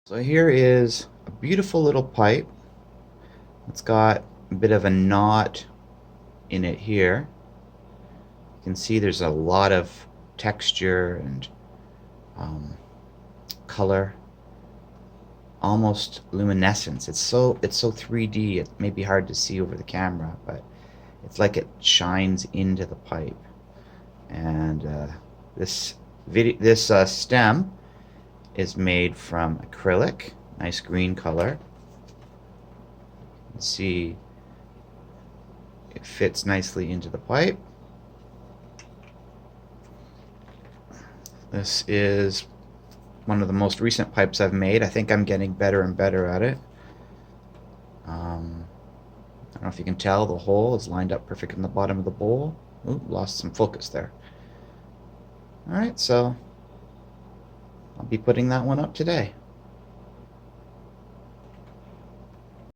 So here is a beautiful little pipe. It's got a bit of a knot in it here. You can see there's a lot of texture and um, color, almost luminescence. It's so 3D. It may be hard to see over the camera, but it's like it shines into the pipe. And this stem is made from acrylic, nice green color. You can see it fits nicely into the pipe. This is one of the most recent pipes I've made. I think I'm getting better and better at it. I don't know if you can tell, the hole is lined up perfect in the bottom of the bowl. Ooh, lost some focus there. Alright, so I'll be putting that one up today.